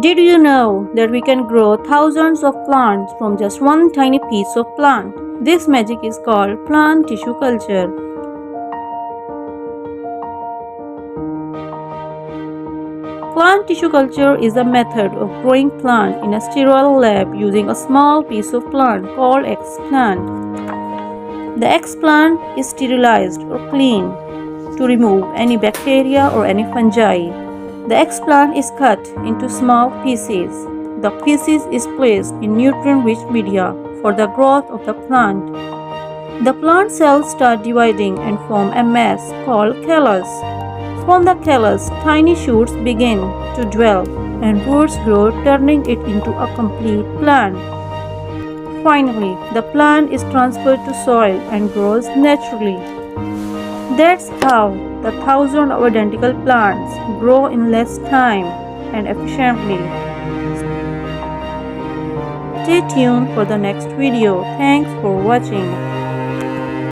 Did you know that we can grow thousands of plants from just one tiny piece of plant? This magic is called plant tissue culture. Plant tissue culture is a method of growing plant in a sterile lab using a small piece of plant called explant. The explant is sterilized or cleaned to remove any bacteria or any fungi. The explant is cut into small pieces. The pieces is placed in nutrient-rich media for the growth of the plant. The plant cells start dividing and form a mass called callus. From the callus, tiny shoots begin to develop and roots grow, turning it into a complete plant. Finally, the plant is transferred to soil and grows naturally. That's how the thousands of identical plants grow in less time and efficiently. Stay tuned for the next video. Thanks for watching.